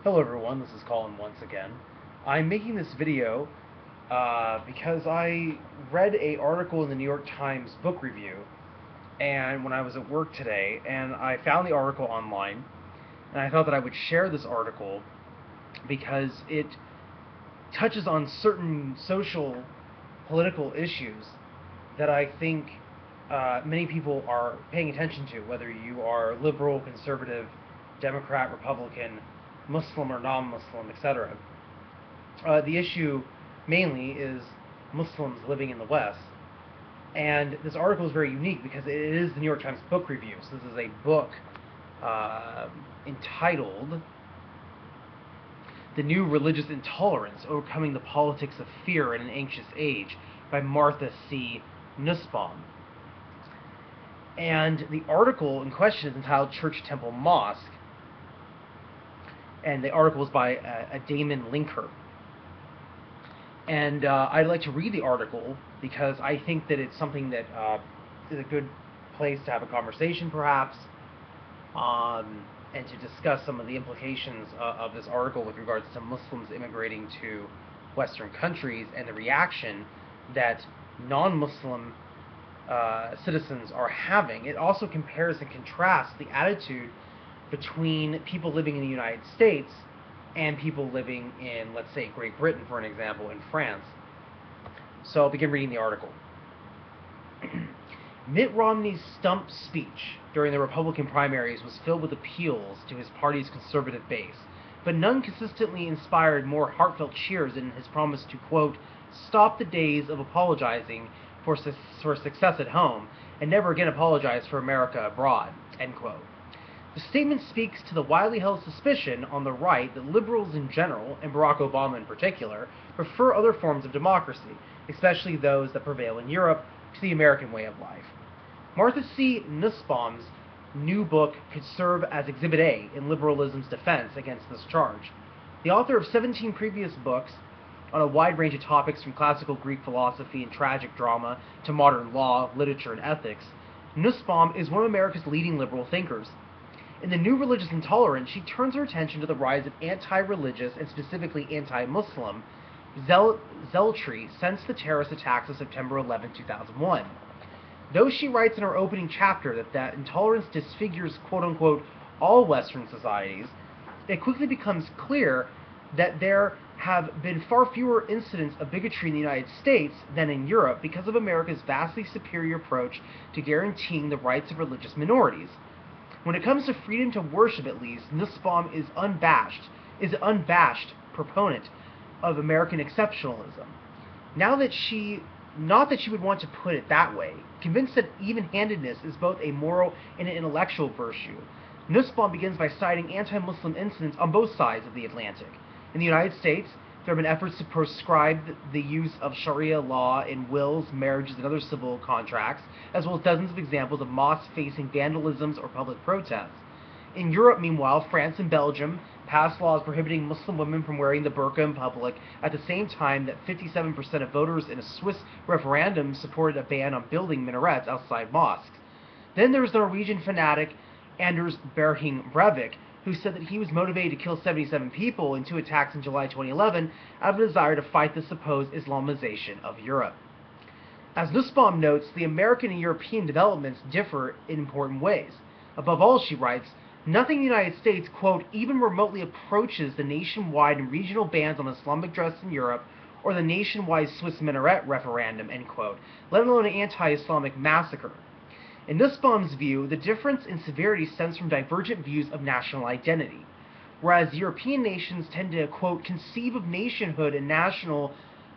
Hello everyone, this is Colin once again. I'm making this video because I read an article in the New York Times book review and when I was at work today, and I found the article online, and I thought that I would share this article because it touches on certain social, political issues that I think many people are paying attention to, whether you are liberal, conservative, Democrat, Republican, Muslim or non-Muslim, etc. The issue mainly is Muslims living in the West. And this article is very unique because it is the New York Times book review. So this is a book uh, entitled The New Religious Intolerance, Overcoming the Politics of Fear in an Anxious Age by Martha C. Nussbaum. And the article in question is entitled Church Temple Mosque, and the article is by a Damon Linker. And I'd like to read the article because I think that it's something that is a good place to have a conversation, perhaps, and to discuss some of the implications of this article with regards to Muslims immigrating to Western countries and the reaction that non-Muslim citizens are having. It also compares and contrasts the attitude between people living in the United States and people living in, let's say, Great Britain, for an example, in France. So I'll begin reading the article. Mitt Romney's stump speech during the Republican primaries was filled with appeals to his party's conservative base, but none consistently inspired more heartfelt cheers than his promise to, quote, stop the days of apologizing for success at home and never again apologize for America abroad, end quote. The statement speaks to the widely held suspicion on the right that liberals in general, and Barack Obama in particular, prefer other forms of democracy, especially those that prevail in Europe, to the American way of life. Martha C. Nussbaum's new book could serve as Exhibit A in liberalism's defense against this charge. The author of 17 previous books on a wide range of topics from classical Greek philosophy and tragic drama to modern law, literature, and ethics, Nussbaum is one of America's leading liberal thinkers. In The New Religious Intolerance, she turns her attention to the rise of anti-religious and specifically anti-Muslim zealotry since the terrorist attacks of September 11, 2001. Though she writes in her opening chapter that intolerance disfigures quote-unquote all Western societies, it quickly becomes clear that there have been far fewer incidents of bigotry in the United States than in Europe because of America's vastly superior approach to guaranteeing the rights of religious minorities. When it comes to freedom to worship, at least, Nussbaum is an unabashed proponent of American exceptionalism. Not that she would want to put it that way, convinced that even-handedness is both a moral and an intellectual virtue. Nussbaum begins by citing anti-Muslim incidents on both sides of the Atlantic. In the United States, there have been efforts to proscribe the use of Sharia law in wills, marriages, and other civil contracts, as well as dozens of examples of mosques facing vandalisms or public protests. In Europe, meanwhile, France and Belgium passed laws prohibiting Muslim women from wearing the burqa in public at the same time that 57% of voters in a Swiss referendum supported a ban on building minarets outside mosques. Then there was the Norwegian fanatic Anders Behring Breivik, who said that he was motivated to kill 77 people in two attacks in July 2011 out of a desire to fight the supposed Islamization of Europe. As Nussbaum notes, the American and European developments differ in important ways. Above all, she writes, nothing in the United States, quote, even remotely approaches the nationwide and regional bans on Islamic dress in Europe or the nationwide Swiss minaret referendum, end quote, let alone an anti-Islamic massacre. In Nussbaum's view, the difference in severity stems from divergent views of national identity. Whereas European nations tend to, quote, conceive of nationhood and national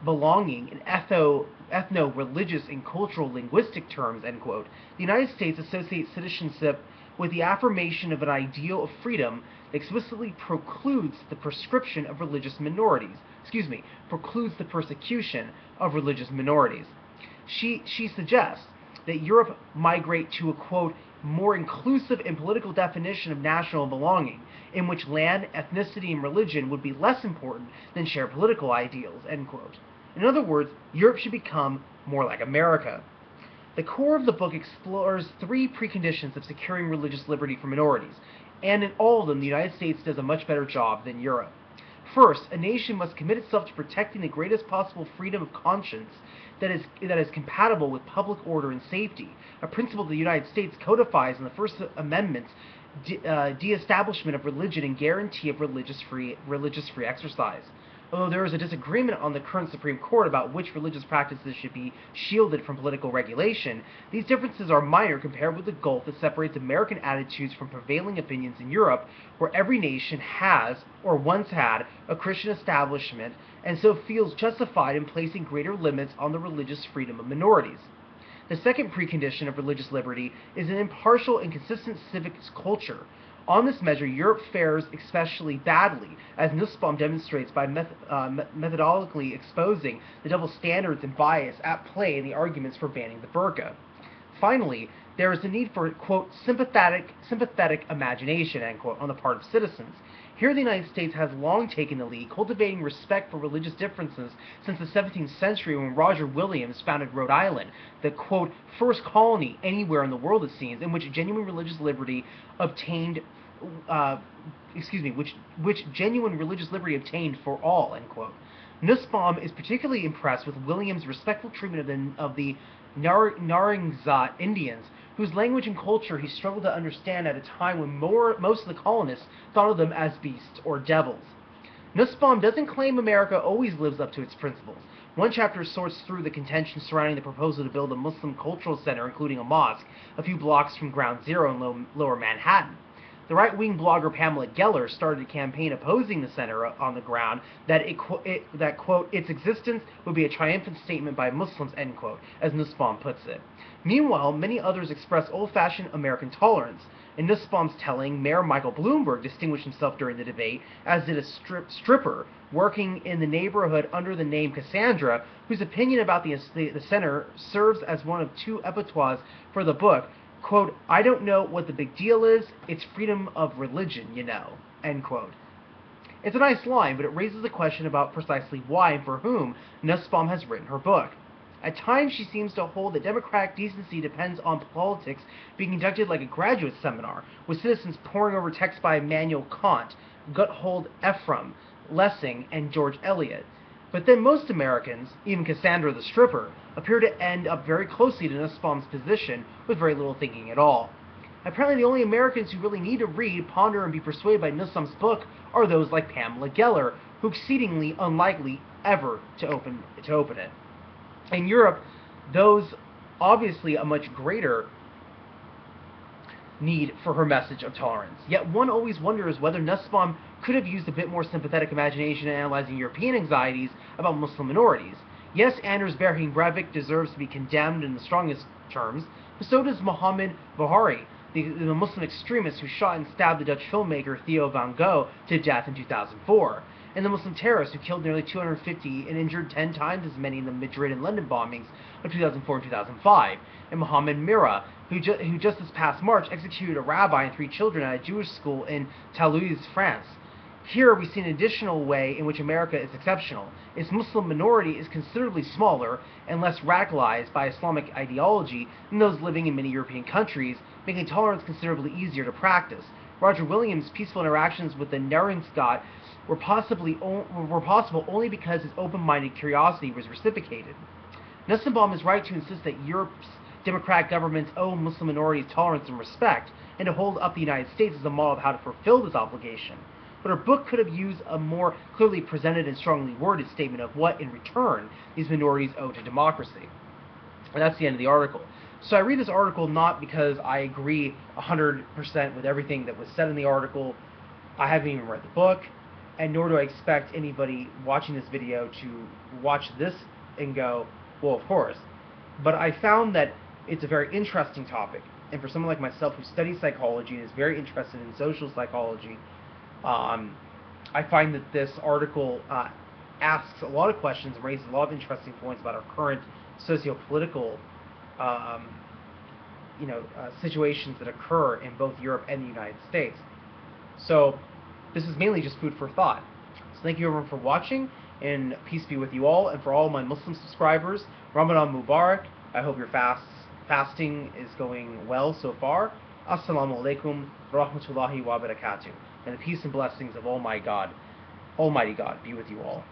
belonging in ethno-religious and cultural linguistic terms, end quote, the United States associates citizenship with the affirmation of an ideal of freedom that explicitly precludes the precludes the persecution of religious minorities. She suggests that Europe migrate to a, quote, more inclusive and political definition of national belonging, in which land, ethnicity, and religion would be less important than shared political ideals, end quote. In other words, Europe should become more like America. The core of the book explores three preconditions of securing religious liberty for minorities. and in all of them, the United States does a much better job than Europe. First, a nation must commit itself to protecting the greatest possible freedom of conscience that is compatible with public order and safety, a principle the United States codifies in the First Amendment's de-establishment of religion and guarantee of religious free exercise. Although there is a disagreement on the current Supreme Court about which religious practices should be shielded from political regulation, these differences are minor compared with the gulf that separates American attitudes from prevailing opinions in Europe, where every nation has, or once had, a Christian establishment, and so feels justified in placing greater limits on the religious freedom of minorities. The second precondition of religious liberty is an impartial and consistent civic culture. On this measure, Europe fares especially badly, as Nussbaum demonstrates by methodically exposing the double standards and bias at play in the arguments for banning the burqa. Finally, there is a need for, quote, sympathetic imagination, end quote, on the part of citizens. Here the United States has long taken the lead, cultivating respect for religious differences since the 17th century when Roger Williams founded Rhode Island, the, quote, first colony anywhere in the world, it seems, in which genuine religious liberty obtained which genuine religious liberty obtained for all, end quote. Nussbaum is particularly impressed with Williams' respectful treatment of the Narragansett Indians, whose language and culture he struggled to understand at a time when most of the colonists thought of them as beasts or devils. Nussbaum doesn't claim America always lives up to its principles. One chapter sorts through the contention surrounding the proposal to build a Muslim cultural center, including a mosque, a few blocks from Ground Zero in Lower Manhattan. The right-wing blogger Pamela Geller started a campaign opposing the center on the ground that, quote, its existence would be a triumphant statement by Muslims, end quote, as Nussbaum puts it. Meanwhile, many others express old-fashioned American tolerance. In Nussbaum's telling, Mayor Michael Bloomberg distinguished himself during the debate, as did a stripper working in the neighborhood under the name Cassandra, whose opinion about the center serves as one of two epitomes for the book. Quote, I don't know what the big deal is, it's freedom of religion, you know, end quote. It's a nice line, but it raises the question about precisely why and for whom Nussbaum has written her book. At times she seems to hold that democratic decency depends on politics being conducted like a graduate seminar, with citizens poring over texts by Immanuel Kant, Gotthold Ephraim, Lessing, and George Eliot. But then most Americans, even Cassandra the stripper, appear to end up very closely to Nussbaum's position with very little thinking at all. Apparently the only Americans who really need to read, ponder, and be persuaded by Nussbaum's book are those like Pamela Geller, who are exceedingly unlikely ever to open it. In Europe, those obviously a much greater need for her message of tolerance. Yet one always wonders whether Nussbaum could have used a bit more sympathetic imagination in analyzing European anxieties about Muslim minorities. Yes, Anders Behring Breivik deserves to be condemned in the strongest terms, but so does Mohammed Buhari, the Muslim extremist who shot and stabbed the Dutch filmmaker Theo van Gogh to death in 2004, and the Muslim terrorist who killed nearly 250 and injured 10 times as many in the Madrid and London bombings of 2004 and 2005, and Mohammed Mira, who just this past March executed a rabbi and 3 children at a Jewish school in Toulouse, France. Here we see an additional way in which America is exceptional. Its Muslim minority is considerably smaller and less radicalized by Islamic ideology than those living in many European countries, making tolerance considerably easier to practice. Roger Williams' peaceful interactions with the Narragansett were possible only because his open-minded curiosity was reciprocated. Nussbaum is right to insist that Europe's democratic governments owe Muslim minorities tolerance and respect, and to hold up the United States as a model of how to fulfill this obligation. But her book could have used a more clearly presented and strongly worded statement of what, in return, these minorities owe to democracy. And that's the end of the article. So I read this article not because I agree 100% with everything that was said in the article. I haven't even read the book, and nor do I expect anybody watching this video to watch this and go, well, of course. But I found that it's a very interesting topic, and for someone like myself who studies psychology and is very interested in social psychology, I find that this article asks a lot of questions and raises a lot of interesting points about our current socio-political situations that occur in both Europe and the United States. So this is mainly just food for thought. So thank you everyone for watching, and peace be with you all. And for all my Muslim subscribers, Ramadan Mubarak. I hope your fasting is going well so far. Assalamu alaikum rahmatullahi wa barakatuh. And the peace and blessings of Almighty God be with you all.